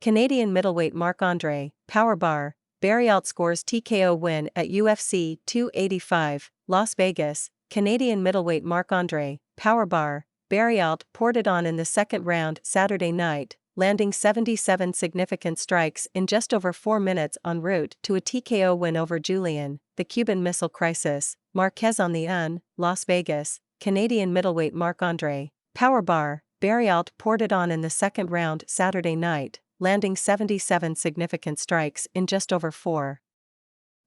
Canadian middleweight Marc-Andre, Powerbar, Barriault scores TKO win at UFC 285, Las Vegas. Canadian middleweight Marc-Andre, Powerbar, Barriault poured it on in the second round Saturday night, landing 77 significant strikes in just over 4 minutes en route to a TKO win over Julian, the Cuban Missile Crisis, Marquez on the Las Vegas. Canadian middleweight Marc-Andre, Powerbar, Barriault poured it on in the second round Saturday night, landing 77 significant strikes in just over 4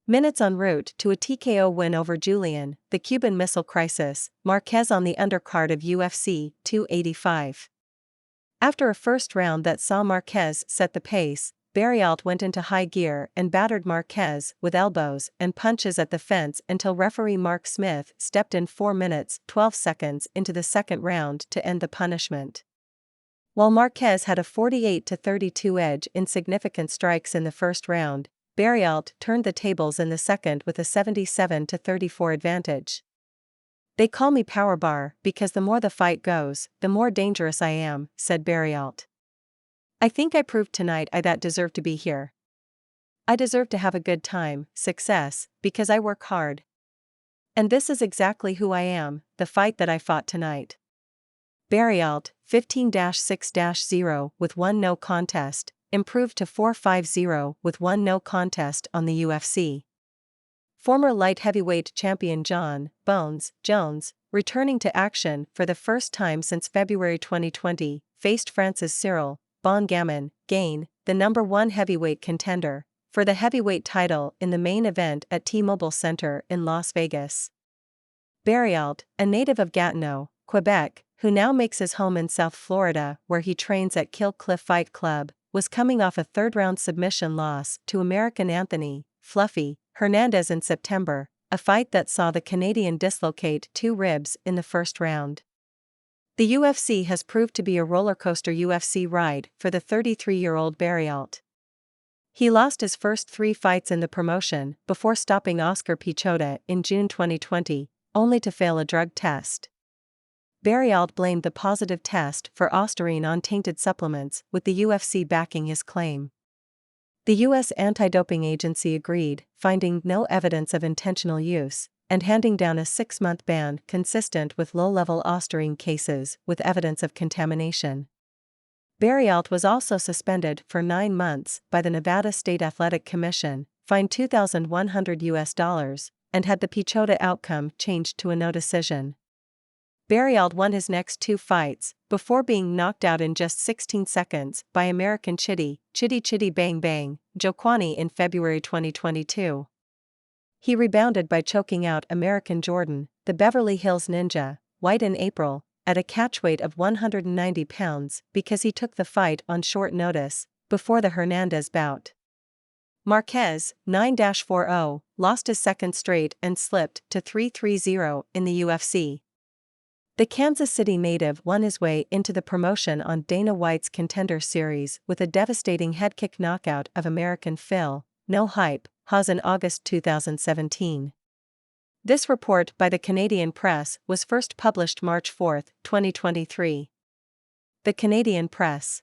minutes en route to a TKO win over Julian, the Cuban Missile Crisis, Marquez on the undercard of UFC 285. After a first round that saw Marquez set the pace, Barriault went into high gear and battered Marquez with elbows and punches at the fence until referee Mark Smith stepped in 4 minutes 12 seconds into the second round to end the punishment. While Marquez had a 48-32 edge in significant strikes in the first round, Barriault turned the tables in the second with a 77-34 advantage. "They call me Powerbar because the more the fight goes, the more dangerous I am," said Barriault. "I think I proved tonight that deserve to be here. I deserve to have a good time, success, because I work hard. And this is exactly who I am, the fight that I fought tonight." Barriault, 15-6-0 with 1 no contest, improved to 4-5-0 with 1 no contest on the UFC. Former light heavyweight champion John "Bones" Jones, returning to action for the first time since February 2020, faced France's Cyril "Bon Gain, the #1 heavyweight contender, for the heavyweight title in the main event at T-Mobile Center in Las Vegas. Barriault, a native of Gatineau, Quebec, who now makes his home in South Florida where he trains at Kill Cliff Fight Club, was coming off a third-round submission loss to American Anthony "Fluffy" Hernandez in September, a fight that saw the Canadian dislocate 2 ribs in the first round. The UFC has proved to be a rollercoaster UFC ride for the 33-year-old Barriault. He lost his first 3 fights in the promotion before stopping Oscar Piechota in June 2020, only to fail a drug test. Barriault blamed the positive test for Ostarine on tainted supplements, with the UFC backing his claim. The U.S. anti-doping agency agreed, finding no evidence of intentional use, and handing down a 6-month ban consistent with low-level Ostarine cases with evidence of contamination. Barriault was also suspended for 9 months by the Nevada State Athletic Commission, fined $2,100, and had the Piechota outcome changed to a no decision. Barriault won his next 2 fights, before being knocked out in just 16 seconds by American Chitty Bang Bang Joquani in February 2022. He rebounded by choking out American Jordan, the Beverly Hills Ninja, White in April, at a catchweight of 190 pounds because he took the fight on short notice, before the Hernandez bout. Marquez, 9-4-0, lost his second straight and slipped to 3-3-0 in the UFC. The Kansas City native won his way into the promotion on Dana White's Contender Series with a devastating headkick knockout of American Phil "No Hype" Haas in August 2017. This report by the Canadian Press was first published March 4, 2023. The Canadian Press.